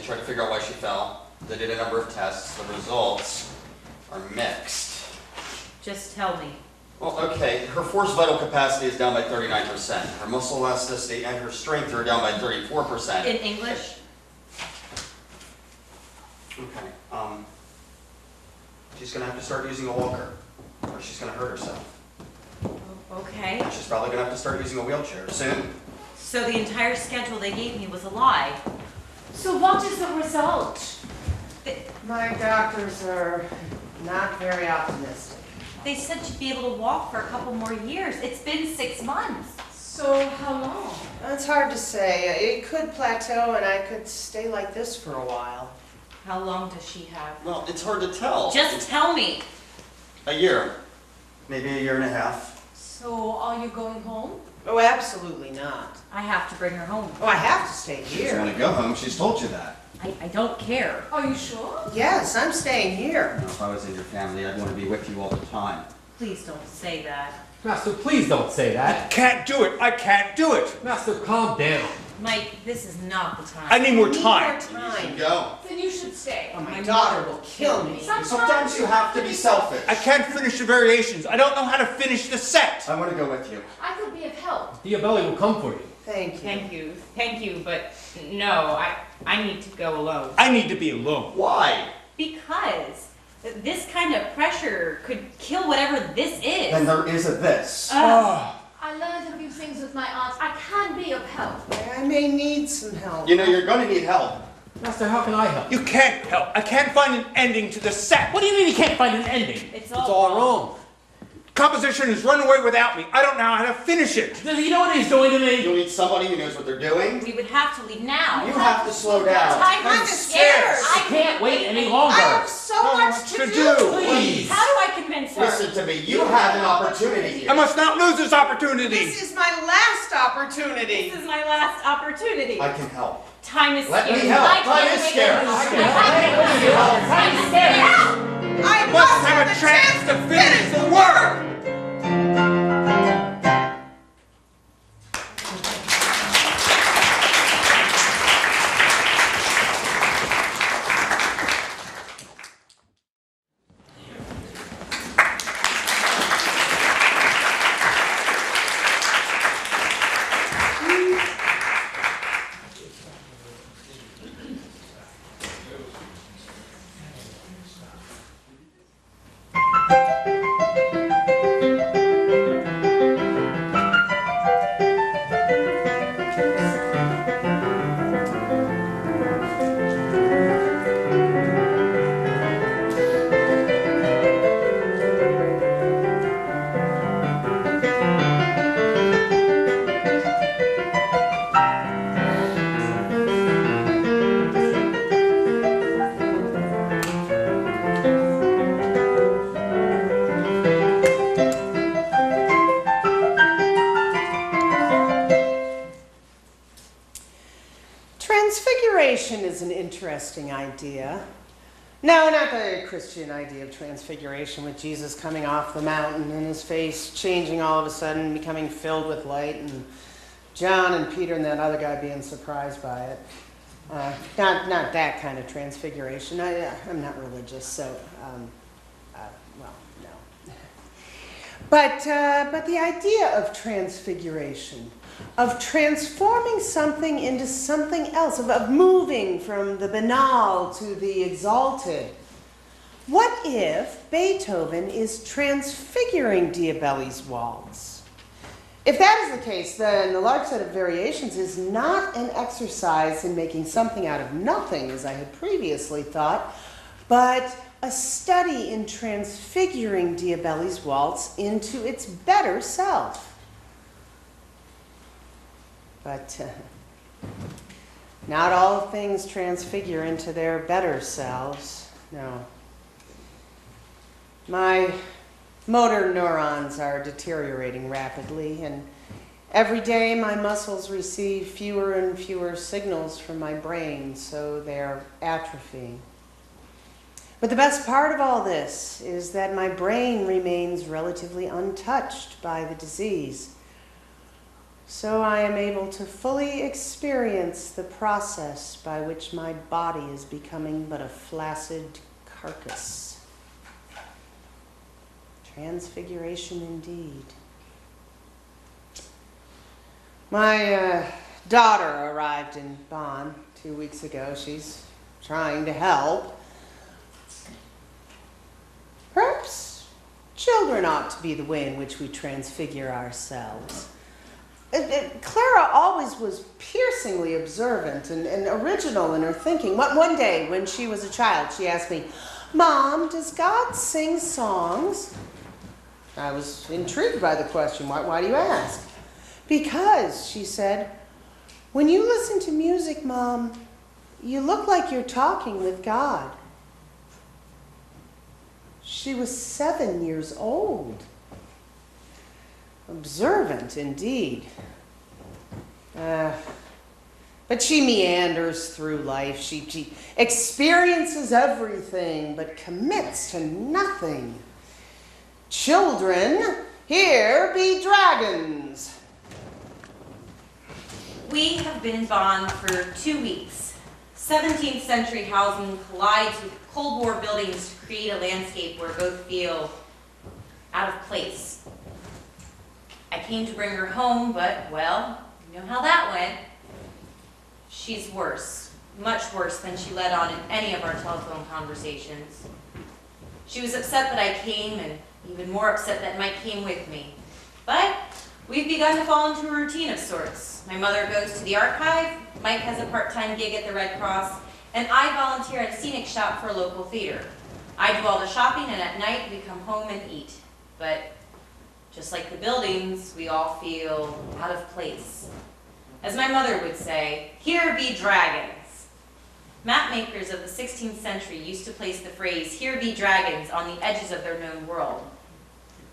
tried to figure out why she fell. They did a number of tests. The results are mixed. Just tell me. Well, okay, her force vital capacity is down by 39%. Her muscle elasticity and her strength are down by 34%. In English? Okay, she's gonna have to start using a walker, or she's gonna hurt herself. Okay. And she's probably gonna have to start using a wheelchair soon. So the entire schedule they gave me was a lie. So what is the result? My doctors are not very optimistic. They said she'd be able to walk for a couple more years. It's been 6 months. So how long? It's hard to say. It could plateau and I could stay like this for a while. How long does she have? Well, it's hard to tell. Just tell me. A year. Maybe a year and a half. So are you going home? Oh, absolutely not. I have to bring her home. Oh, I have to stay She doesn't want here. to go home. She's told you that. I don't care. Are you sure? Yes, I'm staying here. If I was in your family, I'd want to be with you all the time. Please don't say that. Master, please don't say that. Can't do it. I can't do it. Master, calm down. Mike, this is not the time. I need more Need time. more time. Go. Then you should stay. Oh, my daughter will kill me. Sometimes you have to be selfish. I can't finish the variations. I don't know how to finish the set. I want to go with you. I could be of help. Diabelli will come for you. Thank you. Thank you, but no, I need to go alone. I need to be alone. Why? Because this kind of pressure could kill whatever this is. Then there is a this. I learned a few things with my aunt. I can be of help. I may need some help. You know, you're going to need help. Master, how can I help? You can't help. I can't find an ending to the set. What do you mean you can't find an ending? It's It's all all wrong. Composition has run away without me. I don't know how to finish it. Does he know what he's doing to me? You'll need somebody who knows what they're doing. We would have to leave now. You have to slow down. I'm scared. I can't wait any I longer. have so much to do. Please. How do I convince her? Listen to me. You have an opportunity here. I must not lose this opportunity. This is my last opportunity. This is my last opportunity. I can help. Time is Let me scarce. help. I Time can't is wait scarce. any longer. Time is scarce. I Must have a chance to finish the work. Transfiguration is an interesting idea. No, not the Christian idea of transfiguration with Jesus coming off the mountain and his face changing all of a sudden, becoming filled with light, and John and Peter and that other guy being surprised by it. Not that kind of transfiguration. I'm not religious, so, well, no. But the idea of transfiguration, of transforming something into something else, of moving from the banal to the exalted. What if Beethoven is transfiguring Diabelli's waltz? If that is the case, then the large set of variations is not an exercise in making something out of nothing, as I had previously thought, but a study in transfiguring Diabelli's waltz into its better self. But not all things transfigure into their better selves, no. My motor neurons are deteriorating rapidly, and every day my muscles receive fewer and fewer signals from my brain, so they're atrophying. But the best part of all this is that my brain remains relatively untouched by the disease. so I am able to fully experience the process by which my body is becoming but a flaccid carcass. Transfiguration indeed. My daughter arrived in Bonn 2 weeks ago. She's trying to help. Perhaps children ought to be the way in which we transfigure ourselves. Clara always was piercingly observant and original in her thinking. One day when she was a child, she asked me, "Mom, does God sing songs?" I was intrigued by the question. Why do you ask? "Because," she said, "when you listen to music, Mom, you look like you're talking with God." She was 7 years old. Observant, indeed. But she meanders through life. She experiences everything, but commits to nothing. Children, here be dragons. We have been in Bonn for 2 weeks. 17th century housing collides with Cold War buildings to create a landscape where both feel out of place. I came to bring her home, but, well, you know how that went. She's worse, much worse than she let on in any of our telephone conversations. She was upset that I came, and even more upset that Mike came with me. But we've begun to fall into a routine of sorts. My mother goes to the archive, Mike has a part-time gig at the Red Cross, and I volunteer at a scenic shop for a local theater. I do all the shopping, and at night we come home and eat. But just like the buildings, we all feel out of place. As my mother would say, "Here be dragons." Map makers of the 16th century used to place the phrase, "Here be dragons," on the edges of their known world.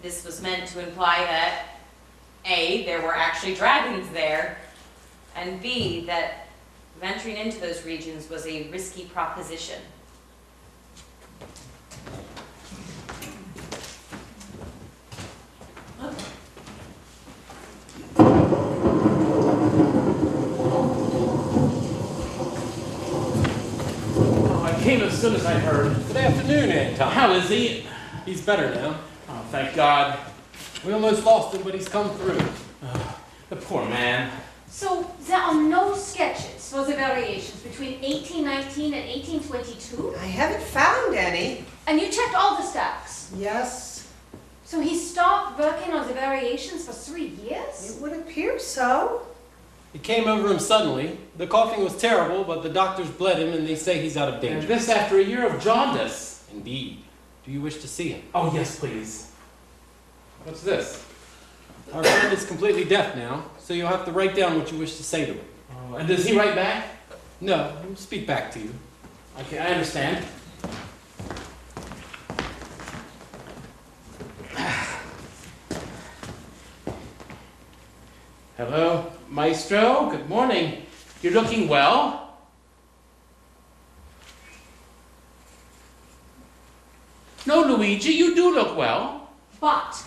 This was meant to imply that A, there were actually dragons there, and B, that venturing into those regions was a risky proposition. I came as soon as I heard. Good afternoon, Anton. How is he? He's better now. Oh, thank God. We almost lost him, but he's come through. The poor man. So there are no sketches for the variations between 1819 and 1822? I haven't found any. And you checked all the stacks? Yes, So he stopped working on the variations for 3 years? it would appear so. It came over him suddenly. The coughing was terrible, but the doctors bled him and they say he's out of And danger. this after a year of jaundice. Indeed. Do you wish to see him? Oh, yes, please. What's this? Our friend is completely deaf now, so you'll have to write down what you wish to say to him. Oh, and does he write back? No, he'll speak back to you. Okay, I understand. Hello, Maestro. Good morning. You're looking well. No, Luigi, you do look well. But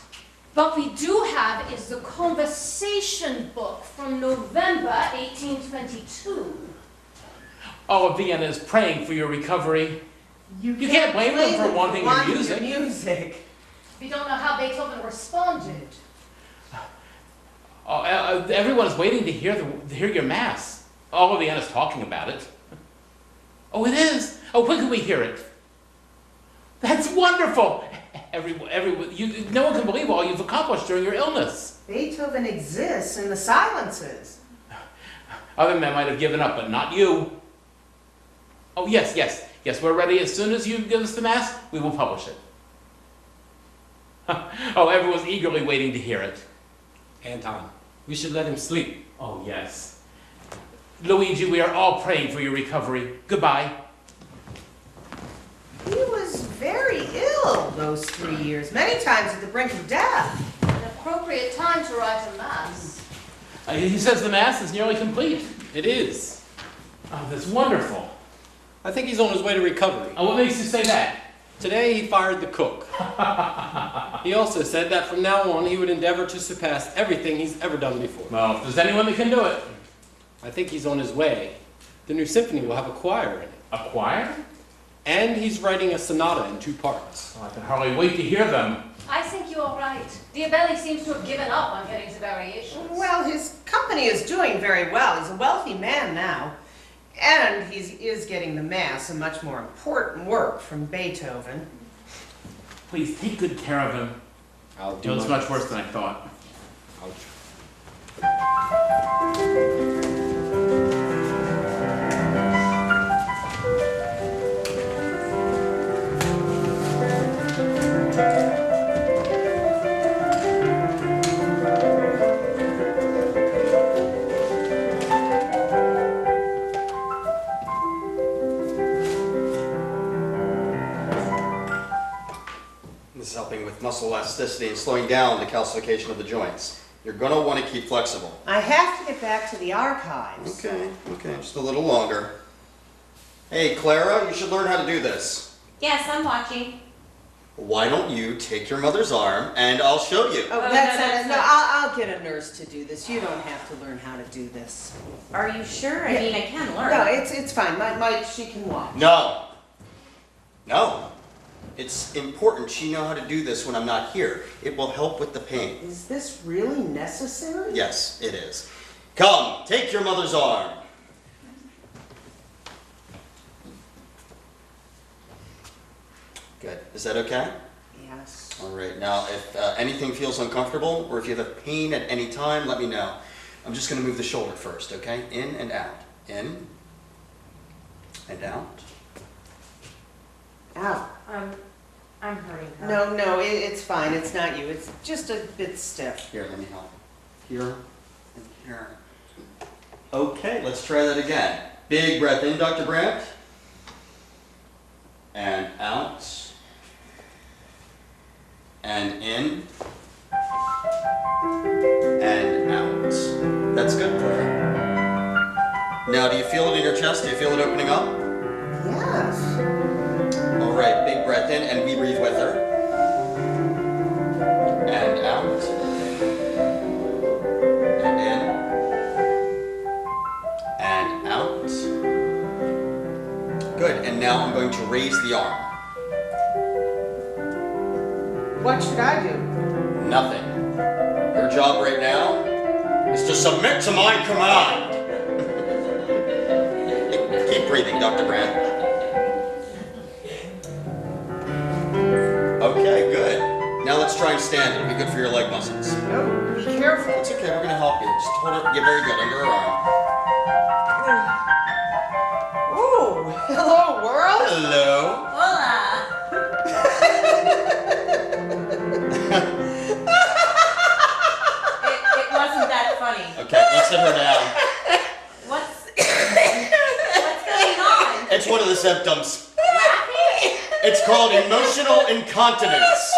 what we do have is the conversation book from November 1822. Oh, Vienna is praying for your recovery. You can't blame them for wanting your music. We don't know how Beethoven responded. Everyone is waiting to hear your mass. All of Vienna's talking about it. Oh, it is. Oh, when can we hear it? That's wonderful. No one can believe all you've accomplished during your illness. Beethoven exists in the silences. Other men might have given up, but not you. Oh, yes, we're ready. As soon as you give us the mass, we will publish it. Oh, everyone's eagerly waiting to hear it. Anton, we should let him sleep. Oh, yes. Luigi, we are all praying for your recovery. Goodbye. He was very ill those 3 years, many times at the brink of death. An appropriate time to write a mass. He says the mass is nearly complete. It is. Oh, that's wonderful. I think he's on his way to recovery. Oh, what makes you say that? Today he fired the cook. He also said that from now on he would endeavor to surpass everything he's ever done before. Well, if there's anyone that can do it. I think he's on his way. The new symphony will have a choir in it. A choir? And he's writing a sonata in 2 parts. Oh, I can hardly wait to hear them. I think you're right. Diabelli seems to have given up on getting to variations. Well, his company is doing very well. He's a wealthy man now. And he is getting the Mass, a much more important work from Beethoven. Please take good care of him. I'll It do was my much worse than I thought. I'll This is helping with muscle elasticity and slowing down the calcification of the joints. You're going to want to keep flexible. I have to get back to the archives. Okay, just a little longer. Hey, Clara, you should learn how to do this. Yes, I'm watching. Why don't you take your mother's arm and I'll show you? Oh, no, that's that's no, not- I'll get a nurse to do this. You don't have to learn how to do this. Are you sure? I Yeah. mean, I can learn. No, it's fine. She can watch. No. It's important she know how to do this when I'm not here. It will help with the pain. Is this really necessary? Yes, it is. Come, take your mother's arm. Good. Is that okay? Yes. All right. Now, if anything feels uncomfortable or if you have a pain at any time, let me know. I'm just going to move the shoulder first, okay? In and out. In and out. Ow. I'm hurting her. No, it's fine. It's not you. It's just a bit stiff. Here, let me help. Here and here. Okay, let's try that again. Big breath in, Dr. Brandt. And out. And in. And out. That's good, Clara. Now, do you feel it in your chest? Do you feel it opening up? Yes. All right, big breath in, and we breathe with her. And out. And in. And out. Good, and now I'm going to raise the arm. What should I do? Nothing. Your job right now is to submit to my command. Keep breathing, Dr. Brandt. Okay, good. Now let's try and stand. It'll be good for your leg muscles. No, be careful. It's okay, we're gonna help you. Just hold it. Yeah, very good. Under her arm. Oh, hello, world. Hello. Hola. It wasn't that funny. Okay, let's sit her down. What's going on? It's one of the symptoms. Laughing? It's called emotional incontinence.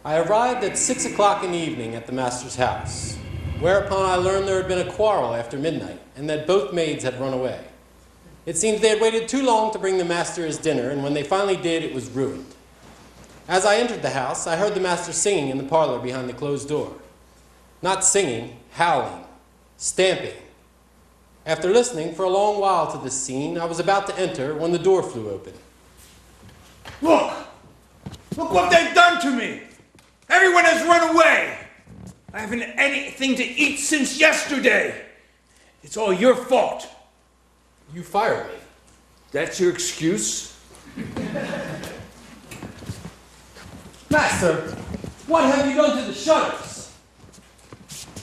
I arrived at 6 o'clock in the evening at the master's house, whereupon I learned there had been a quarrel after midnight and that both maids had run away. It seems they had waited too long to bring the master his dinner, and when they finally did, it was ruined. As I entered the house, I heard the master singing in the parlor behind the closed door. Not singing, howling, stamping, After listening for a long while to this scene, I was about to enter when the door flew open. Look! Look what they've done to me! Everyone has run away! I haven't had anything to eat since yesterday! It's all your fault! You fired me. That's your excuse? Master, what have you done to the shutters?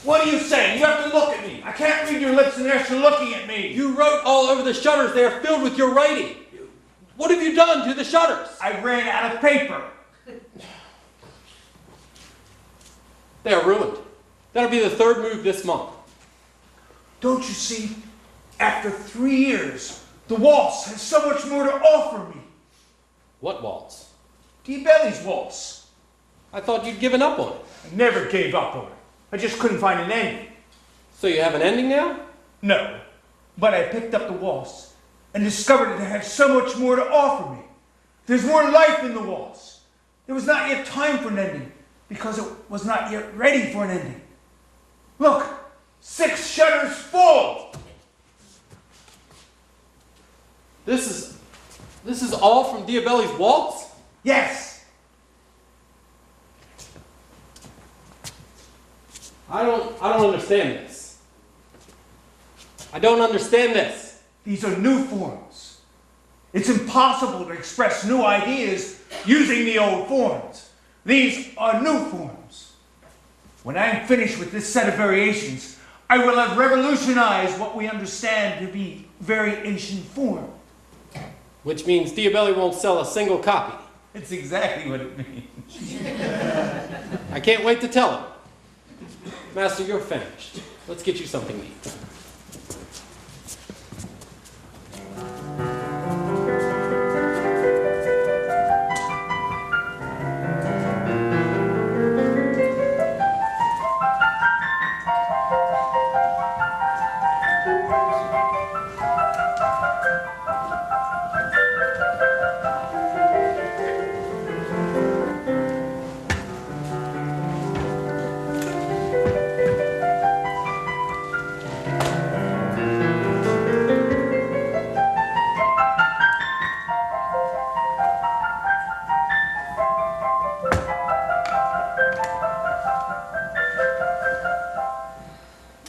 What are you saying? You have to look at me! I can't read your lips unless you're looking at me! You wrote all over the shutters. They are filled with your writing. What have you done to the shutters? I ran out of paper! They are ruined. That'll be the third move this month. Don't you see? After 3 years, the waltz has so much more to offer me. What waltz? Diabelli's waltz. I thought you'd given up on it. I never gave up on it. I just couldn't find an ending. So you have an ending now? No, but I picked up the waltz and discovered it had so much more to offer me. There's more life in the waltz. There was not yet time for an ending because it was not yet ready for an ending. Look, 6 shutters full. This is all from Diabelli's waltz? Yes. I don't understand this. I don't understand this. These are new forms. It's impossible to express new ideas using the old forms. These are new forms. When I am finished with this set of variations, I will have revolutionized what we understand to be variation form. Which means Diabelli won't sell a single copy. It's exactly what it means. I can't wait to tell him. Master, you're finished. Let's get you something to eat.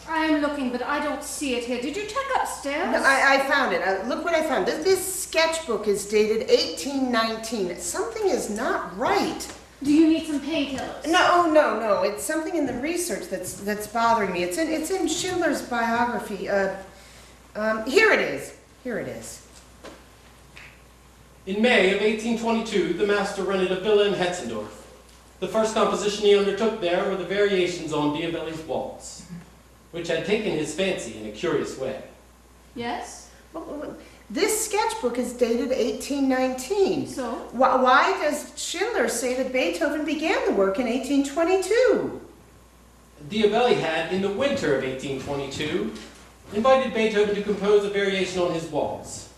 I'm looking, but I don't see it here. Did you check upstairs? No, I found it. Look what I found. This sketchbook is dated 1819. Something is not right. Do you need some painkillers? No. It's something in the research that's bothering me. It's in Schindler's biography. Here it is. In May of 1822, the master rented a villa in Hetzendorf. The first composition he undertook there were the variations on Diabelli's waltz, which had taken his fancy in a curious way. Yes? Well, this sketchbook is dated 1819. So? Why does Schindler say that Beethoven began the work in 1822? Diabelli had, in the winter of 1822, invited Beethoven to compose a variation on his waltz.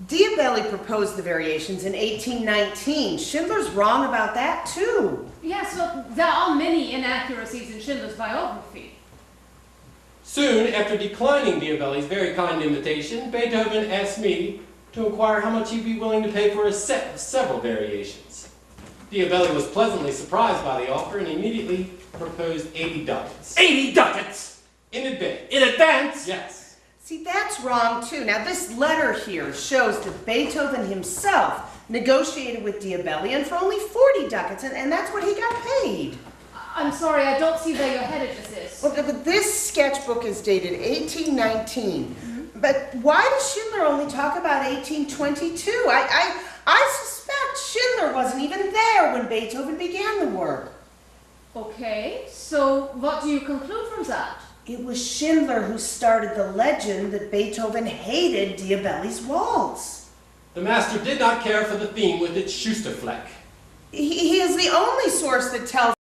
Diabelli proposed the variations in 1819. Schindler's wrong about that, too. Yes, well, there are many inaccuracies in Schindler's biography. Soon after declining Diabelli's very kind invitation, Beethoven asked me to inquire how much he'd be willing to pay for a set of several variations. Diabelli was pleasantly surprised by the offer and immediately proposed 80 ducats. 80 ducats! In advance. In advance? Yes. See, that's wrong, too. Now, this letter here shows that Beethoven himself negotiated with Diabelli and for only 40 ducats, and that's what he got paid. I'm sorry, I don't see where you're headed with this. Well, but this sketchbook is dated 1819. But why does Schindler only talk about 1822? I suspect Schindler wasn't even there when Beethoven began the work. Okay, so what do you conclude from that? It was Schindler who started the legend that Beethoven hated Diabelli's waltz. The master did not care for the theme with its Schusterfleck. He is the only source that tells